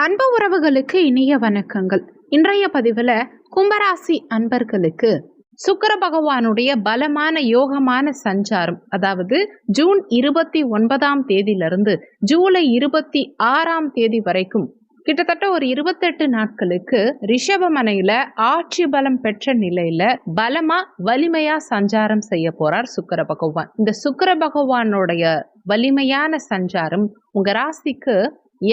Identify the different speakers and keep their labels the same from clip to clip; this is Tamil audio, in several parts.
Speaker 1: அன்பு உறவுகளுக்கு இனிய வணக்கங்கள். இன்றைய பதிவில் கும்பராசி அன்பர்களுக்கு சுக்கிர பகவானுடைய பலமான யோகமான சஞ்சாரம், அதாவது ஜூன் 29ஆம் தேதியிலிருந்து ஜூலை 26ஆம் தேதி வரைக்கும் கிட்டத்தட்ட ஒரு 28 நாட்களுக்கு ரிஷபமனையில ஆட்சி பலம் பெற்ற நிலையில பலமா வலிமையா சஞ்சாரம் செய்ய போறார் சுக்கிர பகவான். இந்த சுக்கிர பகவானுடைய வலிமையான சஞ்சாரம் உங்க ராசிக்கு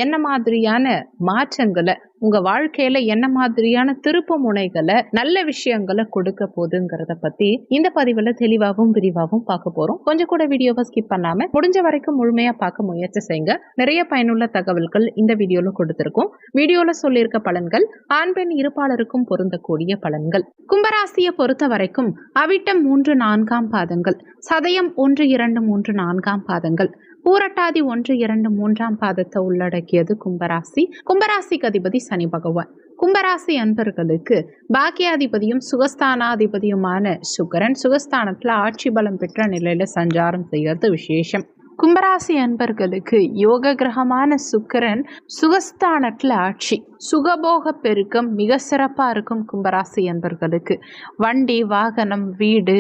Speaker 1: என்ன மாதிரியான மாற்றங்களை, உங்க வாழ்க்கையில என்ன மாதிரியான திருப்பு முனைகளை, நல்ல விஷயங்களை கொடுக்க போகுதுங்கிறத பத்தி இந்த பதிவுல தெளிவாகவும் விரிவாகவும் பார்க்க போறோம். கொஞ்சம் கூட வீடியோவை ஸ்கிப் பண்ணாம முடிஞ்ச வரைக்கும் முழுமையா பார்க்க முயற்சி செய்யுங்க. நிறைய பயனுள்ள தகவல்கள் இந்த வீடியோல கொடுத்திருக்கோம். வீடியோல சொல்லியிருக்க பலன்கள் ஆண் பெண் இருப்பாளருக்கும் பொருந்தக்கூடிய பலன்கள். கும்பராசியை பொறுத்த வரைக்கும் அவிட்டம் 3, 4ஆம் பாதங்கள், சதயம் 1, 2, 3, 4ஆம் பாதங்கள், பூரட்டாதி 1, 2, 3ஆம் பாதத்தை உள்ளடக்கியது கும்பராசி. கும்பராசிக்கு அதிபதி சனி பகவான். கும்பராசி அன்பர்களுக்கு பாக்கியாதிபதியும் சுகஸ்தானாதிபதியுமான சுக்கிரன் சுகஸ்தானத்துல ஆட்சி பலம் பெற்ற நிலையில சஞ்சாரம் செய்யறது விசேஷம். கும்பராசி அன்பர்களுக்கு யோக கிரகமான சுக்கிரன் சுகஸ்தானத்துல ஆட்சி, சுகபோக பெருக்கம் மிக சிறப்பா இருக்கும். கும்பராசி அன்பர்களுக்கு வண்டி வாகனம் வீடு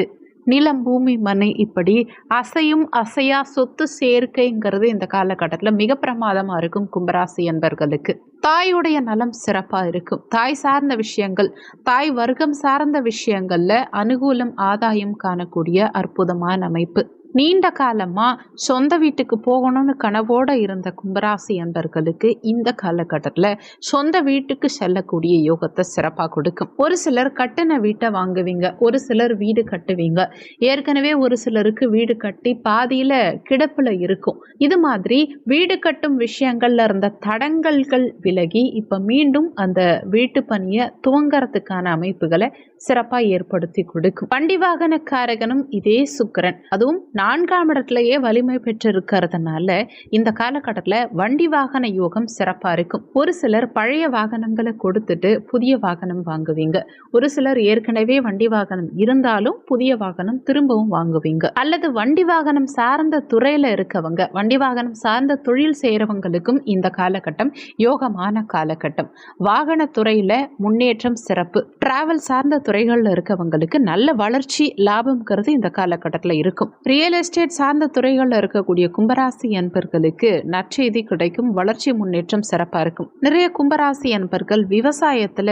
Speaker 1: நிலம் பூமி மனை இப்படி அசையும் அசையா சொத்து சேர்க்கைங்கிறது இந்த காலகட்டத்தில் மிக பிரமாதமாக இருக்கும். கும்பராசி அன்பர்களுக்கு தாயுடைய நலம் சிறப்பாக இருக்கும். தாய் சார்ந்த விஷயங்கள், தாய் வர்க்கம் சார்ந்த விஷயங்கள்ல அனுகூலம் ஆதாயம் காணக்கூடிய அற்புதமான அமைப்பு. நீண்ட காலமா சொந்த வீட்டுக்கு போகணும்னு கனவோட இருந்த கும்பராசி அன்பர்களுக்கு இந்த காலகட்டத்தில் சொந்த வீட்டுக்கு செல்லக்கூடிய யோகத்தை சிறப்பாக கொடுக்கும். ஒரு சிலர் கட்டின வீட்டை வாங்குவீங்க, ஒரு சிலர் வீடு கட்டுவீங்க. ஏற்கனவே ஒரு சிலருக்கு வீடு கட்டி பாதியில கிடப்புல இருக்கும். இது மாதிரி வீடு கட்டும் விஷயங்கள்ல இருந்த தடங்கல்கள் விலகி இப்ப மீண்டும் அந்த வீட்டு பணியை துவங்கறதுக்கான அமைப்புகளை சிறப்பா ஏற்படுத்தி கொடுக்கும். வண்டி வாகன காரகனும் இதே சுக்கிரன், அதுவும் 4ஆம் இடத்திலேயே வலிமை பெற்றிருக்கிறதுனால இந்த காலகட்டத்தில் வண்டி வாகன யோகம் சிறப்பா இருக்கும். ஒரு சிலர் பழைய வாகனங்களை கொடுத்துட்டு புதிய வாகனம் வாங்குவீங்க. ஒரு சிலர் ஏற்கனவே வண்டி வாகனம் இருந்தாலும் புதிய வாகனம் திரும்பவும் வாங்குவீங்க. அல்லது வண்டி வாகனம் சார்ந்த துறையில இருக்கவங்க, வண்டி வாகனம் சார்ந்த தொழில் செய்யறவங்களுக்கும் இந்த காலகட்டம் யோகமான காலகட்டம். வாகன துறையில முன்னேற்றம் சிறப்பு. டிராவல் சார்ந்த துறைகள்ல இருக்கவங்களுக்கு நல்ல வளர்ச்சி லாபம்ங்கிறது இந்த காலகட்டத்தில் இருக்கும். ரியல் எஸ்டேட் சார்ந்த துறைகள்ல இருக்கக்கூடிய கும்பராசி அன்பர்களுக்கு நற்செய்தி கிடைக்கும். வளர்ச்சி முன்னேற்றம் சிறப்பா இருக்கும். நிறைய கும்பராசி அன்பர்கள் விவசாயத்துல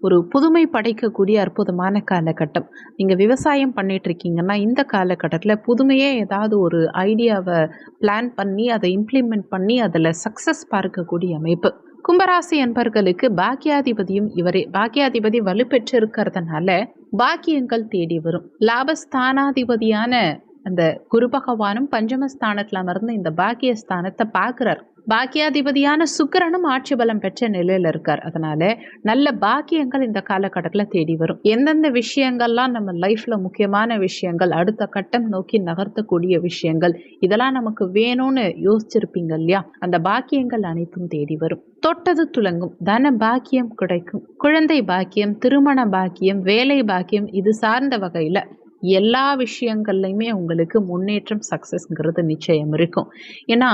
Speaker 1: ஒரு புதுமை படைக்கக்கூடிய அற்புதமான காலகட்டம். நீங்க விவசாயம் பண்ணிட்டு இருக்கீங்கன்னா இந்த காலகட்டத்தில் புதுமையே ஏதாவது ஒரு ஐடியாவை பிளான் பண்ணி அதை இம்ப்ளிமெண்ட் பண்ணி அதில் சக்சஸ் பார்க்கக்கூடிய அமைப்பு. கும்பராசி அன்பர்களுக்கு பாக்கியாதிபதியும் இவரே. பாக்கியாதிபதி வலுப்பெற்று இருக்கிறதுனால பாக்கியங்கள் தேடி வரும். லாபஸ்தானாதிபதியான அந்த குரு பகவானும் பஞ்சமஸ்தானத்துல அமர்ந்து இந்த பாக்கியஸ்தானத்தை பார்க்கிறார். பாக்கியாதிபதியான சுக்கிரனும் ஆட்சி பலம் பெற்ற நிலையில இருக்கார். அதனால நல்ல பாக்கியங்கள் இந்த காலகட்டத்தில் தேடி வரும். எந்தெந்த விஷயங்கள்லாம் நம்ம லைஃப்ல முக்கியமான விஷயங்கள், அடுத்த கட்டம் நோக்கி நகர்த்தக்கூடிய விஷயங்கள், இதெல்லாம் நமக்கு வேணும்னு யோசிச்சிருப்பீங்க இல்லையா, அந்த பாக்கியங்கள் அனைத்தும் தேடி வரும். தொட்டது துலங்கும். தன பாக்கியம் கிடைக்கும். குழந்தை பாக்கியம், திருமண பாக்கியம், வேலை பாக்கியம், இது சார்ந்த வகையில எல்லா விஷயங்கள்லையுமே உங்களுக்கு முன்னேற்றம் சக்சஸ்ங்கிறது நிச்சயம் இருக்கும். ஏன்னா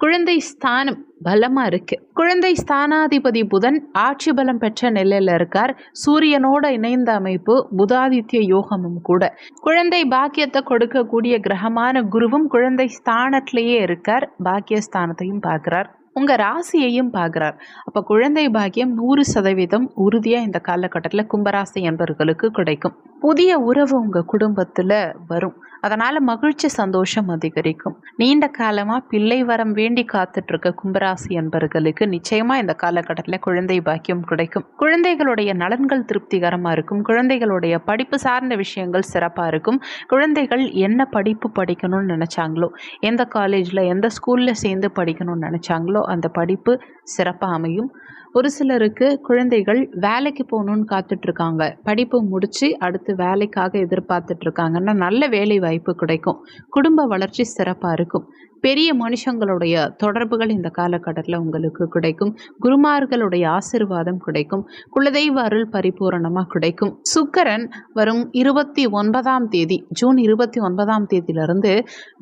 Speaker 1: குழந்தை ஸ்தானம் பலமா இருக்கு. குழந்தை ஸ்தானாதிபதி புதன் ஆட்சி பலம் பெற்ற நிலையில இருக்கார். சூரியனோட இணைந்த அமைப்பு, புதாதித்ய யோகமும் கூட. குழந்தை பாக்கியத்தை கொடுக்கக்கூடிய கிரகமான குருவும் குழந்தை ஸ்தானத்திலேயே இருக்கார். பாக்கியஸ்தானத்தையும் பார்க்கிறார், உங்க ராசியையும் பார்க்கிறார். அப்ப குழந்தை பாக்கியம் 100% உறுதியா இந்த காலகட்டத்தில் கும்பராசி என்பவர்களுக்கு கிடைக்கும். புதிய உறவு உங்க குடும்பத்துல வரும். அதனால மகிழ்ச்சி சந்தோஷம் அதிகரிக்கும். நீண்ட காலமா பிள்ளை வரம் வேண்டி காத்துட்டு இருக்க கும்பராசி என்பவர்களுக்கு நிச்சயமா இந்த காலகட்டத்தில் குழந்தை பாக்கியம் கிடைக்கும். குழந்தைகளுடைய நலன்கள் திருப்திகரமா இருக்கும். குழந்தைகளுடைய படிப்பு சார்ந்த விஷயங்கள் சிறப்பா இருக்கும். குழந்தைகள் என்ன படிப்பு படிக்கணும்னு நினைச்சாங்களோ, எந்த காலேஜ்ல எந்த ஸ்கூல்ல சேர்ந்து படிக்கணும்னு நினைச்சாங்களோ அந்த படிப்பு சிறப்பாக அமையும். ஒரு சிலருக்கு குழந்தைகள் வேலைக்கு போகணுன்னு காத்துட்டு இருக்காங்க, படிப்பு முடிச்சு அடுத்து வேலைக்காக எதிர்பார்த்துட்டு இருக்காங்கன்னா நல்ல வேலை வாய்ப்பு கிடைக்கும். குடும்ப வளர்ச்சி சிறப்பாக இருக்கும். பெரிய மனுஷங்களுடைய தொடர்புகள் இந்த காலகட்டத்தில் உங்களுக்கு கிடைக்கும். குருமார்களுடைய ஆசீர்வாதம் கிடைக்கும். குலதெய்வ அருள் பரிபூரணமாக கிடைக்கும். சுக்கிரன் வரும் 29ஆம் தேதி, ஜூன் 29ஆம் தேதியிலிருந்து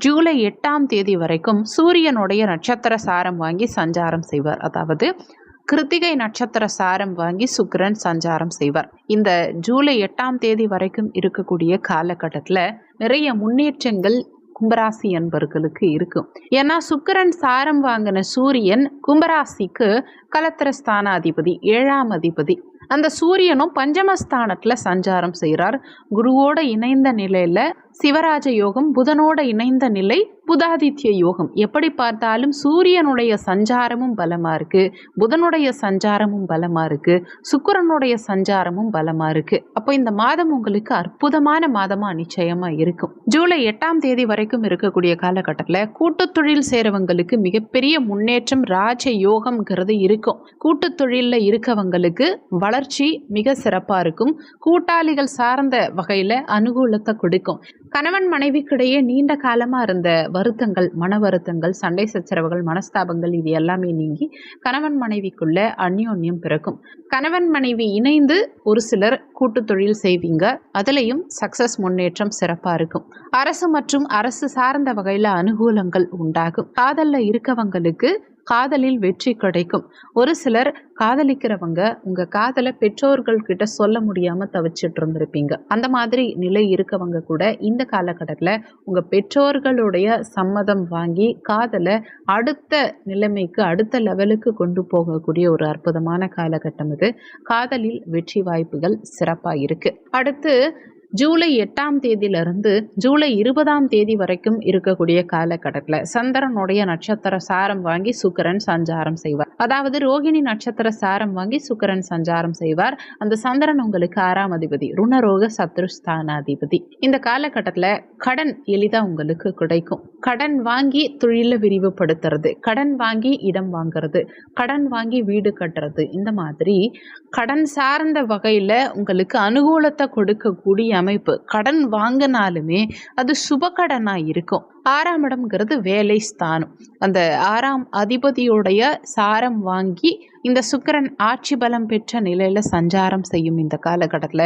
Speaker 1: ஜூலை 8ஆம் தேதி வரைக்கும் சூரியனுடைய நட்சத்திர சாரம் வாங்கி சஞ்சாரம் செய்வார். அதாவது கிருத்திகை நட்சத்திர சாரம் வாங்கி சுக்கிரன் சஞ்சாரம் செய்வார். இந்த ஜூலை 8ஆம் தேதி வரைக்கும் இருக்கக்கூடிய காலகட்டத்தில் நிறைய முன்னேற்றங்கள் கும்பராசி அன்பர்களுக்கு இருக்கும். ஏன்னா சுக்கிரன் சாரம் வாங்கின சூரியன் கும்பராசிக்கு கலத்திரஸ்தானாதிபதி, 7ஆம் அதிபதி. அந்த சூரியனும் பஞ்சமஸ்தானத்துல சஞ்சாரம் செய்கிறார். குருவோட இணைந்த நிலையில சிவராஜ யோகம், புதனோட இணைந்த நிலை புதாதித்ய யோகம். எப்படி பார்த்தாலும் சூரியனுடைய சஞ்சாரமும் பலமா இருக்கு, புதனுடைய சஞ்சாரமும் பலமா இருக்கு, சுக்கிரனுடைய சஞ்சாரமும் பலமா இருக்கு. அப்போ இந்த மாதம் உங்களுக்கு அற்புதமான மாதமா நிச்சயமா இருக்கும். ஜூலை 8ஆம் தேதி வரைக்கும் இருக்கக்கூடிய காலகட்டத்தில் கூட்டு தொழில் சேரவங்களுக்கு மிகப்பெரிய முன்னேற்றம், ராஜ யோகம்ங்கிறது இருக்கும். கூட்டு தொழில இருக்கவங்களுக்கு வளர்ச்சி மிக சிறப்பா இருக்கும். கூட்டாளிகள் சார்ந்த வகையில அனுகூலத்தை கொடுக்கும். கணவன் மனைவிக்கிடையே நீண்ட காலமா இருந்த வருத்தங்கள், மன வருத்தங்கள், சண்டை சச்சரவுகள், மனஸ்தாபங்கள் இது எல்லாமே நீங்கி கணவன் மனைவிக்குள்ள அந்யோன்யம் பிறக்கும். கணவன் மனைவி இணைந்து ஒரு சிலர் கூட்டு தொழில் செய்வீங்க, அதுலேயும் சக்சஸ், முன்னேற்றம் சிறப்பா இருக்கும். அரசு மற்றும் அரசு சார்ந்த வகையில அனுகூலங்கள் உண்டாகும். காதல்ல இருக்கவங்களுக்கு காதலில் வெற்றி கிடைக்கும். ஒரு சிலர் காதலிக்கிறவங்க உங்க காதலை பெற்றோர்கள் கிட்ட சொல்ல முடியாம தவிச்சிட்டு இருந்திருப்பீங்க. அந்த மாதிரி நிலை இருக்கவங்க கூட இந்த காலகட்டத்தில் உங்க பெற்றோர்களுடைய சம்மதம் வாங்கி காதலை அடுத்த நிலைமைக்கு, அடுத்த லெவலுக்கு கொண்டு போகக்கூடிய ஒரு அற்புதமான காலகட்டம் இது. காதலில் வெற்றி வாய்ப்புகள் சிறப்பா இருக்கு. அடுத்து ஜூலை 8ஆம் தேதியிலிருந்து ஜூலை 20ஆம் தேதி வரைக்கும் இருக்கக்கூடிய காலகட்டத்தில் சந்திரனுடைய நட்சத்திர சாரம் வாங்கி சுக்கிரன் சஞ்சாரம் செய்வார். அதாவது ரோகிணி நட்சத்திர சாரம் வாங்கி சுக்கிரன் சஞ்சாரம் செய்வார். அந்த சந்திரன் உங்களுக்கு 6ஆம் அதிபதி, ருணரோக சத்ருஸ்தானாதிபதி. இந்த காலகட்டத்தில் கடன் எளிதாக உங்களுக்கு கிடைக்கும். கடன் வாங்கி தொழிலை விரிவுபடுத்துறது, கடன் வாங்கி இடம் வாங்கிறது, கடன் வாங்கி வீடு கட்டுறது, இந்த மாதிரி கடன் சார்ந்த வகையில் உங்களுக்கு அனுகூலத்தை கொடுக்கக்கூடிய அமைப்பு. கடன் வாங்கினாலுமே அது சுப கடனா இருக்கும். 6ஆம் இடம்ங்கிறது வேலை ஸ்தானம். அந்த 6ஆம் அதிபதியுடைய சாரம் வாங்கி இந்த சுக்கிரன் ஆட்சி பலம் பெற்ற நிலையில சஞ்சாரம் செய்யும் இந்த காலகட்டத்தில்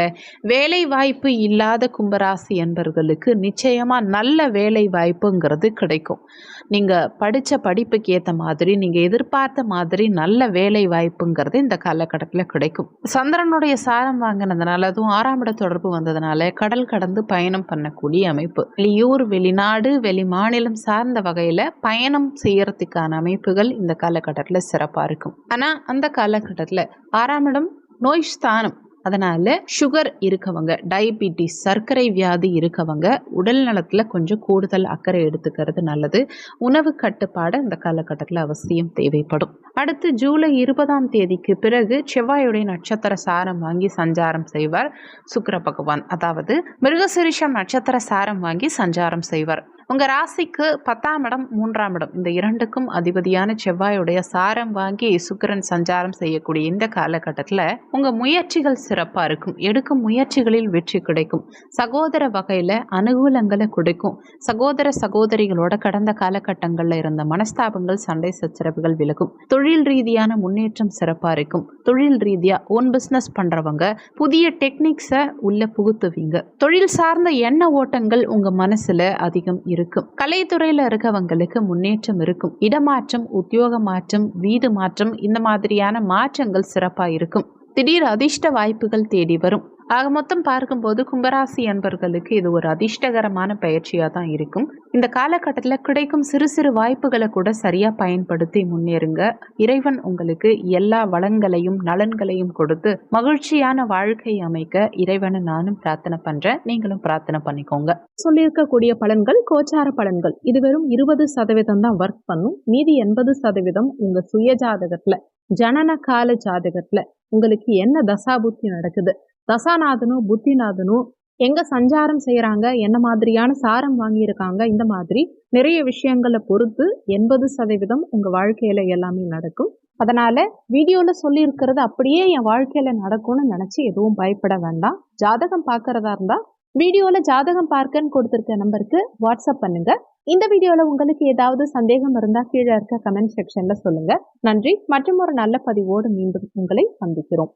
Speaker 1: வேலை வாய்ப்பு இல்லாத கும்பராசி என்பவர்களுக்கு நிச்சயமா நல்ல வேலை வாய்ப்புங்கிறது கிடைக்கும். நீங்க படிச்ச படிப்புக்கு ஏற்ற மாதிரி, நீங்க எதிர்பார்த்த மாதிரி நல்ல வேலை வாய்ப்புங்கிறது இந்த காலகட்டத்தில் கிடைக்கும். சந்திரனுடைய சாரம் வாங்கினதுனால, அதுவும் 6ஆம் இட தொடர்பு வந்ததுனால கடல் கடந்து பயணம் பண்ணக்கூடிய அமைப்பு. வெளியூர், வெளிநாடு, வெளி மாநிலம் சார்ந்த வகையில பயணம் செய்யறதுக்கான அமைப்புகள் இந்த காலகட்டத்தில் சிறப்பா இருக்கும். ஆனா அந்த காலகட்டத்தில் 6ஆம் இடம் நோய் ஸ்தானம். அதனால சுகர் இருக்கவங்க, டயபிட்டிஸ், சர்க்கரை வியாதி இருக்கவங்க உடல் நலத்துல கொஞ்சம் கூடுதல் அக்கறை எடுத்துக்கிறது நல்லது. உணவு கட்டுப்பாடு இந்த காலகட்டத்தில் அவசியம் தேவைப்படும். அடுத்து ஜூலை 20ஆம் தேதிக்கு பிறகு செவ்வாயுடைய நட்சத்திர சாரம் வாங்கி சஞ்சாரம் செய்வார் சுக்கிர பகவான். அதாவது மிருகசிரிஷம் நட்சத்திர சாரம் வாங்கி சஞ்சாரம் செய்வார். உங்க ராசிக்கு 10ஆம் இடம், 3ஆம் இடம் இந்த இரண்டுக்கும் அதிபதியான செவ்வாயுடைய சாரம் வாங்கி சுக்கிரன் சஞ்சாரம் செய்யக்கூடிய இந்த காலகட்டத்தில் உங்க முயற்சிகள் சிறப்பா இருக்கும். எடுக்கும் முயற்சிகளில் வெற்றி கிடைக்கும். சகோதர வகையில அனுகூலங்களை கொடுக்கும். சகோதர சகோதரிகளோட கடந்த காலகட்டங்களில் இருந்த மனஸ்தாபங்கள், சண்டை சச்சரவுகள் விலகும். தொழில் ரீதியான முன்னேற்றம் சிறப்பா இருக்கும். தொழில் ரீதியா ஓன் பிசினஸ் பண்றவங்க புதிய டெக்னிக்ஸை உள்ள புகுத்துவீங்க. தொழில் சார்ந்த எண்ண ஓட்டங்கள் உங்க மனசுல அதிகம் இருக்கும். கலைத்துறையில இருக்கவங்களுக்கு முன்னேற்றம் இருக்கும். இடமாற்றம், உத்தியோக மாற்றம், வீடு மாற்றம் இந்த மாதிரியான மாற்றங்கள் சிறப்பா இருக்கும். திடீர் அதிர்ஷ்ட வாய்ப்புகள் தேடி வரும். ஆக மொத்தம் பார்க்கும்போது கும்பராசி அன்பர்களுக்கு இது ஒரு அதிர்ஷ்டகரமான பயிற்சியாக தான் இருக்கும். இந்த காலகட்டத்தில் கிடைக்கும் சிறு சிறு வாய்ப்புகளை கூட சரியா பயன்படுத்தி முன்னேறுங்க. இறைவன் உங்களுக்கு எல்லா வளங்களையும் நலன்களையும் கொடுத்து மகிழ்ச்சியான வாழ்க்கை அமைக்க இறைவனை நானும் பிரார்த்தனை பண்றேன். நீங்களும் பிரார்த்தனை பண்ணிக்கோங்க. சொல்லியிருக்கக்கூடிய பலன்கள் கோச்சார பலன்கள். இது வெறும் 20% தான் ஒர்க் பண்ணும். மீதி 80% உங்க சுய ஜாதகத்துல, ஜனன கால ஜாதகத்துல உங்களுக்கு என்ன தசாபுத்தி நடக்குது, தசாநாதனும் புத்திநாதனும் எங்க சஞ்சாரம் செய்யறாங்க, என்ன மாதிரியான சாரம் வாங்கியிருக்காங்க, இந்த மாதிரி நிறைய விஷயங்களை பொறுத்து 80% உங்க வாழ்க்கையில எல்லாமே நடக்கும். அதனால வீடியோல சொல்லி இருக்கிறது அப்படியே என் வாழ்க்கையில நடக்கும்னு நினைச்சு எதுவும் பயப்பட வேண்டாம். ஜாதகம் பார்க்கறதா இருந்தா வீடியோல ஜாதகம் பார்க்கன்னு கொடுத்திருக்க நம்பருக்கு வாட்ஸ்அப் பண்ணுங்க. இந்த வீடியோல உங்களுக்கு ஏதாவது சந்தேகம் இருந்தா கீழே இருக்க கமெண்ட் செக்ஷன்ல சொல்லுங்க. நன்றி. மற்றும் ஒரு நல்ல பதிவோடு மீண்டும் உங்களை சந்திக்கிறோம்.